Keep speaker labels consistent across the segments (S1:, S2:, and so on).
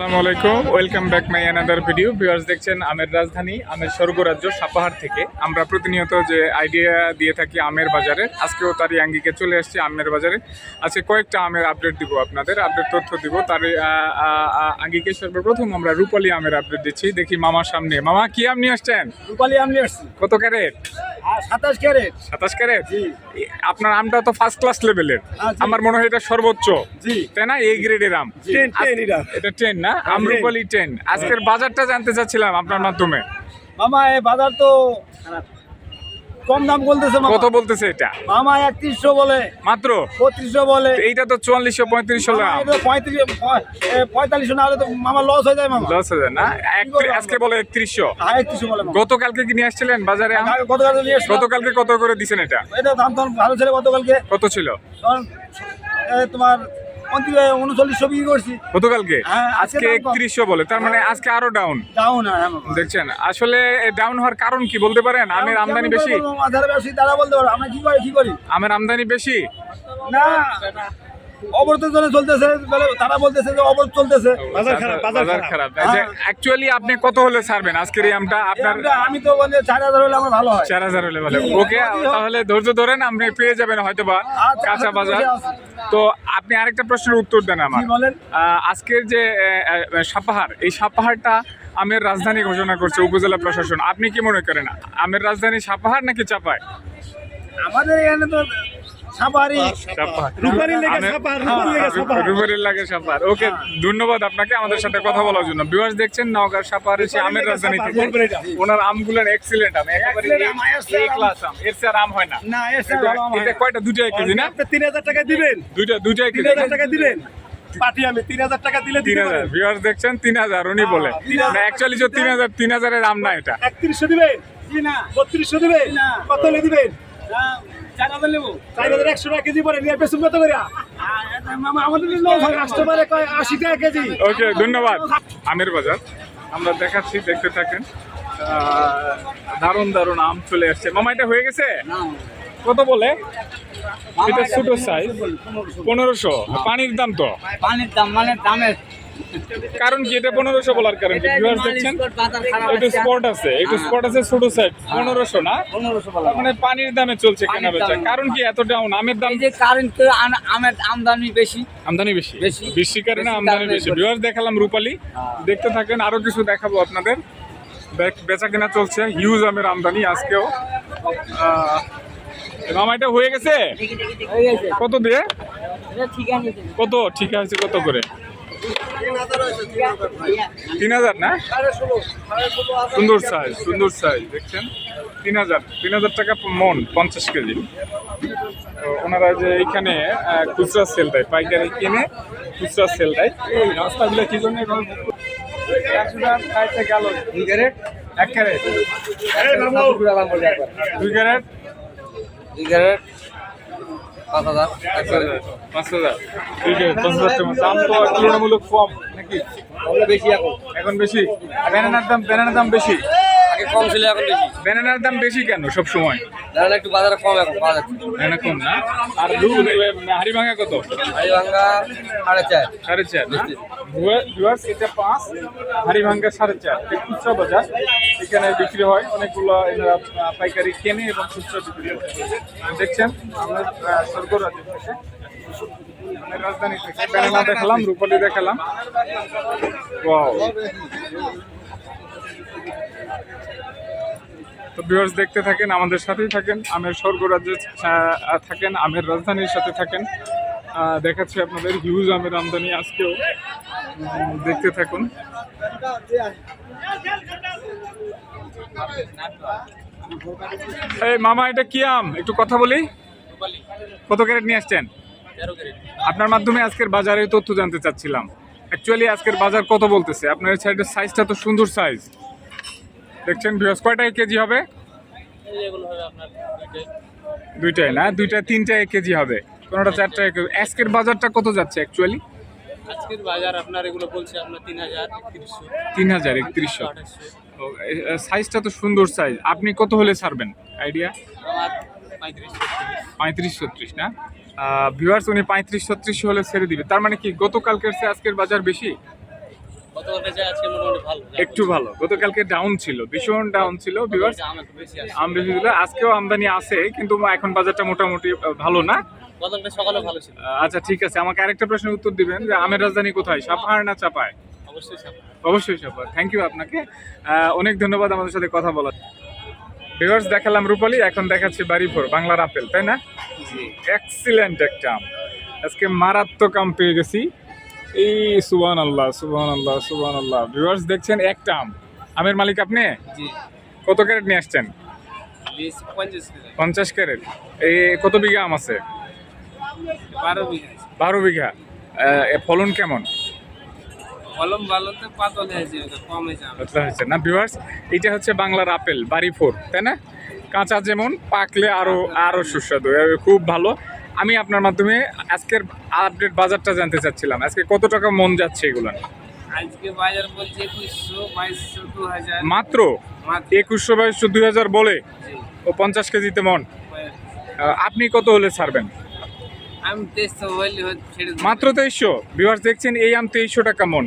S1: আসসালামু আলাইকুম, welcome back my another video. Viewers, দেখছেন আমের রাজধানী, আমের স্বর্গরাজ্য সাপাহার থেকে আমরা প্রতিনিয়ত যে আইডিয়া দিয়ে থাকি আমের বাজারে, আজকেও তারই আঙ্গিকে চলে আসছি আমের বাজারে। আজকে কয়েকটা আমের আপডেট দিব, আপনাদের আপডেট তথ্য দিব। তার আঙ্গিকে সর্বপ্রথম আমরা রূপালী আমের আপডেট দিচ্ছি। দেখি মামার সামনে। মামা, কি আম নিয়ে আসছেন?
S2: রূপালী আম নিয়ে আসছি।
S1: কত ক্যারেট?
S2: 27 ক্যারেট।
S1: 27 ক্যারেট। আপনার আমটা তো ফার্স্ট ক্লাস লেভেলের, আমার মনে হয় এটা সর্বোচ্চ, তাই না? এই গ্রেডের আম। এটা 10 না? আম রূপালী 10। আজকের বাজারটা জানতে চাচ্ছিলাম আপনার মাধ্যমে।
S2: মামা, এই বাজার তো কম দাম বলতেছে।
S1: কত বলতেছে এটা?
S2: মামা 3100 বলে,
S1: মাত্র
S2: 3200 বলে।
S1: এইটা তো 4400 3500 টাকা।
S2: 4500 না হলে তো মামা লস হয়ে যায়। মামা
S1: লস হয়ে যায় না? আজকে বলে 3100।
S2: 3100 বলে।
S1: গতকালকে কি নিয়ে আসছিলেন বাজারে আম?
S2: গতকালকে নিয়ে আসছি।
S1: গতকালকে কত করে দিছেন এটা?
S2: এটা দাম তো ভালো ছিল গতকালকে।
S1: কত ছিল?
S2: তোমার 3900 বিক্রি করছি
S1: গতকালকে। আজকে
S2: দাম কম।
S1: 3100 বলে, তার মানে আজকে আরো ডাউন। দেখছেন, আসলে ডাউন হওয়ার কারণ কি বলতে পারেন? আমের আমদানি বেশি।
S2: তারা বলতে পারো আমরা কি করি।
S1: আমের আমদানি বেশি
S2: না, অবরোধের জন্য চলতেছে, তারা বলতেছে যে অবরোধ চলতেছে,
S1: বাজার খারাপ। অ্যাকচুয়ালি আপনি কত হলে ছাড়বেন আজকের এই আমটা? আপনার
S2: আমি তো বলি 4000 হলে আমার ভালো হয়।
S1: 4000 হলে ভালো। ওকে, তাহলে ধৈর্য ধরেন, আপনি পেয়ে যাবেন হয়তো বা কাঁচা বাজার। তো আপনি আরেকটা প্রশ্নের উত্তর দেন আমার। আজকের যে সাপাহার, এই সাপাহারটা আমের রাজধানী ঘোষণা করছে উপজেলা প্রশাসন। আপনি কি মনে করেন, আমের রাজধানী সাপাহার নাকি চাপায়?
S2: আমাদের এখানে তো
S1: ওকে, ধন্যবাদ আপনাকে আমাদের সাথে কথা বলার জন্য। ভিউয়ার্স, দেখছেন নওগাঁর সাপাহারে সে আমের রাজধানী থেকে ওনার আমগুলো এক্সিলেন্ট আম, একেবারে এ ক্লাস আম। এর চেয়ে আম হয় না। এটা কয়টা? 2 কেজি না?
S2: 3000 টাকা দিবেন।
S1: দুইটা কেজি
S2: 3000 টাকা দিবেন। পাটি আমি 3000 টাকা দিলে
S1: 3000। ভিউয়ার্স, দেখছেন 3000 উনি বলে। অ্যাকচুয়ালি 3000 এর আম না এটা।
S2: 3100 দিবেন না? 3200 দিবেন না? কত লে দিবেন? 4000 নেব। 4100 টাকা কেজি পড়ে নিয়ে বেসুন কত করে? মামা আমাদের কাস্টমারে কয় 80 টাকা কেজি।
S1: ওকে, ধন্যবাদ। আমের বাজার আমরা দেখাচ্ছি, দেখতে থাকেন। দারুণ দারুণ আম চলে আসছে। মামা, এটা হয়ে গেছে? কত বলে? এটা ছোট সাইজ 1500। পানির দাম তো?
S2: পানির দাম মানে দামের
S1: কারণ কি এটা 1500 বলার কারণ কি? ভিউয়ার্স, দেখছেন একটু স্পট আছে, ছোট সাইজ 1500 না?
S2: 1500
S1: তার মানে পানির দামে চলছে কেনা বেচা। কারণ কি এত ডাউন? আমের দাম
S2: যে কারণ তো আমের আমদানি বেশি।
S1: বেশি কারণে আমদানি বেশি। ভিউয়ার্স, দেখালাম রূপালী, দেখতে থাকেন, আরো কিছু দেখাবো আপনাদের। বেচা কেনা চলছে, হিউজ আমের আমদানি আজকেও। মামা, এটা হয়ে গেছে? কত দিয়ে? কত ঠিক আছে? কত করে? 3000 না? সুন্দর সাইজ দেখছেন। 3000 টাকা মন, 50 কেজি। ওনারা যে এইখানে খুচরা সেল দেয়, পাইকারি কিনে খুচরা সেল দেয়। এই রাস্তাগুলো কি জন্য গেল? 2 ক্যারেট 1 ক্যারেট 2 ক্যারেট
S2: 5000
S1: 5000 ঠিক আছে। 5000 টাকা দাম তো তুলনামূলক কম নাকি? এখন বেশি। ব্যানানার দাম বেশি।
S2: আগে কম ছিল, এখন বেশি।
S1: ব্যানানার দাম বেশি কেন সব সময়?
S2: দাঁড়ালে একটু বাজারে কম, এখন পাওয়া যাচ্ছে।
S1: ব্যানানা কম না? আর হাড়িভাঙা কত?
S2: হাড়িভাঙ্গা 4.5।
S1: 4.5 না? ভিউয়ার্স, এটা 5, হাড়িভাঙ্গা 4.5। খুচরা বাজার, এখানে বিক্রি হয় অনেকগুলো। এনারা পাইকারি কেনে এবং খুচরা বিক্রি করে। দেখছেন আমরা স্বর্গরাজ্য থেকে, রাজধানী থেকে ব্যানানা দেখালাম, রূপালী দেখালাম। ওয়াও। তো ভিউয়ার্স, দেখতে থাকেন, আমাদের সাথেই থাকেন, আমের স্বর্গরাজ্যে থাকেন, আমের রাজধানীর সাথে থাকেন। দেখাচ্ছি আপনাদের হিউজ আমের আমদানি আজকেও, দেখতে থাকুন। এই মামা, এটা কি আম? একটু কথা বলি। কত ক্যারেট নিয়ে আসছেন?
S2: 13 ক্যারেট।
S1: আপনার মাধ্যমে আজকের বাজারের তথ্য জানতে চাচ্ছিলাম। অ্যাকচুয়ালি আজকের বাজার কত বলতেছে? আপনার সাইডের সাইজটা তো সুন্দর সাইজ দেখছেন। ভিউয়ার্স, কয়টা কেজি হবে? দুইটাই না? 2টা 3টা কেজি হবে, কোনোটা 4টা কেজি। আজকের বাজারটা কত যাচ্ছে অ্যাকচুয়ালি?
S2: আজকের বাজার আপনার এগুলো বলছে আপনার
S1: 3100। সাইজটা তো সুন্দর সাইজ। আপনি কত হলে ছাড়বেন আইডিয়া? 35-36 না? ভিউয়ার্স, উনি 35-36 হলে ছেড়ে দিবে। তার মানে কি গতকালকের চেয়ে আজকের বাজার বেশি?
S3: গতকালকে যা আজকে মোটামুটি ভালো
S1: একটু ভালো, গতকালকে ডাউন ছিল, ভীষণ ডাউন ছিল ভিউয়ার্স।
S3: আম একটু বেশি আছে
S1: আম বেশি ছিল, আজকেও আমদানি আছে কিন্তু এখন বাজারটা মোটামুটি ভালো না।
S3: গতকালকে সকালে ভালো ছিল
S1: আচ্ছা ঠিক আছে, আমাকে আরেকটা প্রশ্নের উত্তর দিবেন যে আমের রাজধানী কোথায়, সাপাহার না চাপায়?
S3: অবশ্যই সামনে
S1: অবশ্যই সাপাহার। থ্যাংক ইউ আপনাকে, অনেক ধন্যবাদ আমাদের সাথে কথা বলার। ভিউয়ার্স দেখালাম রূপালী, এখন দেখাচ্ছি বাড়িপুর বাংলার আপেল, তাই না?
S3: জি
S1: এক্সিলেন্ট একটা আম, আজকে মারাত্মক আম পেয়ে গেছি। এই সুবহানাল্লাহ সুবহানাল্লাহ সুবহানাল্লাহ। ভিউয়ার্স দেখছেন একটা আম, আমের মালিক আপনি?
S3: জি
S1: কত ক্যারেট নিয়ে আসছেন? 50 ক্যারেট। এই কত বিঘা আম আছে?
S3: 12 বিঘা
S1: 12 বিঘা। ফলন কেমন?
S3: কলম ভালো তো পাতল হয়েছে কম হয়েছে
S1: পাতলা হয়েছে না? ভিউয়ার্স এটা হচ্ছে বাংলার আপেল বাড়িপুর, তাই না? কাঁচা যেমন, পাকলে আরো সুস্বাদু, খুব ভালো। আমি আপনার মাধ্যমে আজকের আপডেট বাজারটা জানতে চাচ্ছিলাম, আজকে কত টাকা মন যাচ্ছে এগুলো?
S3: আজকে বাজার বলছে 2100 2200 2000
S1: মাত্র 2100 2200 2000 বলে ও 50 কেজিতে মন। আপনি কত হলে ছাড়বেন?
S3: আমি 2300 হইলে ছেড়ে দেব
S1: মাত্র 2300। ভিউয়ার্স দেখছেন এই আম 2300 টাকা মন,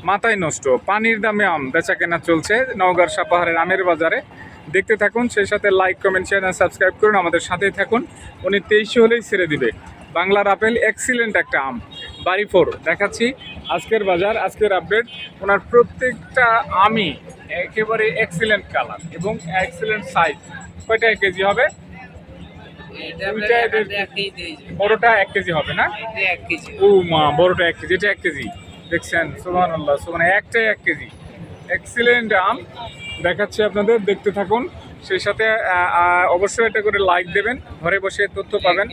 S1: মাথায় নষ্ট। পানির দামে আম বেচা কেনা চলছে নওগাঁর সাপাহারের আমের বাজারে। দেখতে থাকুন, সেই সাথে লাইক কমেন্ট শেয়ার আর সাবস্ক্রাইব করুন, আমাদের সাথেই থাকুন। উনি 2300 হলেই ছেড়ে দিবে। বাংলার আপেল এক্সিলেন্ট একটা আম, বাড়িপুর। দেখাচ্ছি আজকের বাজার, আজকের আপডেট। ওনার প্রত্যেকটা আমই একেবারে এক্সিলেন্ট কালার এবং এক্সিলেন্ট সাইজ। কয়টা কেজি হবে?
S3: এটা
S1: দুইটা
S3: আপনার
S1: এদের-
S3: 1 কেজি দিয়েছে
S1: বড়টা 1 কেজি হবে না?
S3: এটা 1 কেজি
S1: ও মা, বড়টা 1 কেজি, এটা 1 কেজি। দেখছেন সুবহানাল্লাহ সুবহান, একটাই 1 কেজি। এক্সিলেন্ট আম দেখাচ্ছি আপনাদের, দেখতে থাকুন। সেই সাথে অবশ্যই এটা করে লাইক দেবেন, ঘরে বসে তথ্য পাবেন।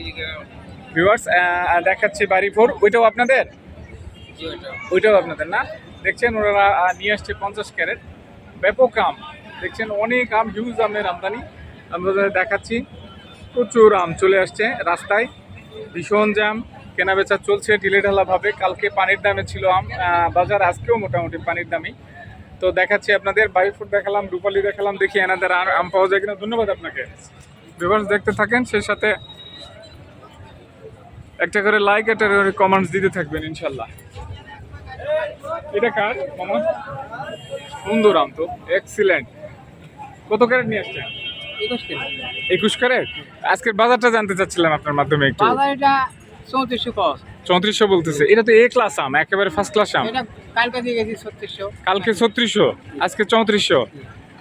S1: ভিউয়ার্স দেখাচ্ছি বাড়িপুর, ওইটাও আপনাদের?
S3: জি ওটা
S1: ওইটাও আপনাদের না? দেখছেন ওনারা নিয়ে আসছে 50 ক্যারেট, ব্যাপক আম। দেখছেন অনেক আম, হিউজ আমের আমদানি আপনাদের দেখাচ্ছি। প্রচুর আম চলে আসছে রাস্তায়, ভীষণ জ্যাম, কেনা বেচা চলছে ঢিলেঢালাভাবে। কালকে পানির দামে ছিল আম বাজার, আজকেও মোটামুটি পানির দামই। তো দেখাচ্ছি আপনাদের, বাড়িপুর দেখালাম, রূপালী দেখালাম, দেখি এনাদের আর আম পাওয়া যায় কিনা। ধন্যবাদ আপনাকে। ভিউয়ার্স দেখতে থাকেন, সেই সাথে একটা করে লাইক, একটা করে কমেন্টস দিতে থাকবেন ইনশাল্লাহ। এটা কার মামা? সুন্দর আম তো, এক্সিলেন্ট। কত ক্যারেট নিয়ে আসছেন?
S3: 21 কেজি
S1: 21 ক্যারেট। আজকের বাজারটা জানতে চাচ্ছিলাম আপনার মাধ্যমে একটু।
S3: বাজার এটা 3400 কস
S1: 3400 বলতেছে, এটা তো এ ক্লাস আম, একেবারে ফার্স্ট ক্লাস আম।
S3: এটা কালকে দিয়ে গেছি 3600
S1: কালকে 3600, আজকে 3400।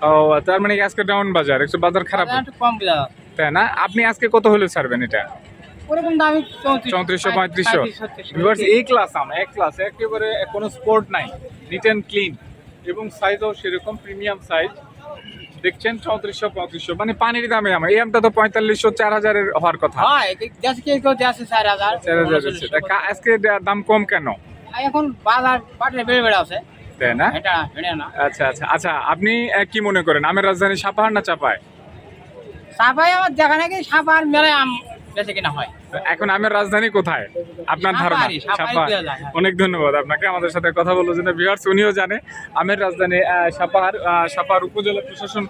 S1: ও তার মানে কি আজকে ডাউন বাজার, একটু বাজার খারাপ,
S3: বাজার একটু কম বিলা
S1: তাই না? আপনি আজকে কত হলে ছাড়বেন এটা?
S3: ওরকম দামি
S1: 3400 3500। ভিউয়ার্স এই ক্লাস আম, এক ক্লাস, একেবারে কোনো স্পোর্ট নাই, নিট অ্যান্ড ক্লিন এবং সাইজও সেরকম প্রিমিয়াম সাইজ। দেখছেন 3400 3500, মানে পানির দামে আম। এই আমটা তো 4500 4000 এর হওয়ার কথা।
S3: হয় দেশে কেউ দেশে 4000
S1: 4000 আছে। আজকে দাম কম কেন?
S3: এখন বাজার পাটে বেড়ে বেড়ে আছে
S1: তাই না?
S3: এটা এটা না
S1: আচ্ছা আচ্ছা আচ্ছা, আপনি কি মনে করেন আমের রাজধানী সাপাহার না চাপায়?
S3: সাপাই আমার দেখা নাকি সাপার মেলায় আম বেশি কিনা হয়
S1: এখন আমের রাজধানী কোথায় আপনার ধারণা?
S3: সাপাহারই
S1: সাপাহার।
S3: দেওয়া যায়, হ্যাঁ।
S1: অনেক ধন্যবাদ আপনাকে আমাদের সাথে কথা বলার জন্য। ভিউয়ার্স উনিও জানে আমের রাজধানী সাপাহার। সাপাহার উপজেলা প্রশাসন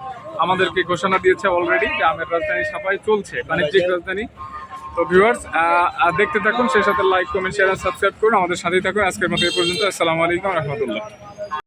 S1: আমাদেরকে ঘোষণা দিয়েছে অলরেডি যে আমের রাজধানী সাপাই চলছে, বাণিজ্যিক রাজধানী। তো ভিউয়ার্স দেখতে থাকুন, সেই সাথে লাইক কমেন্ট শেয়ার সাবস্ক্রাইব করুন, আমাদের সাথেই থাকুন। আজকের মতো এই পর্যন্ত। আসসালামু আলাইকুম রহমতুল্লাহ।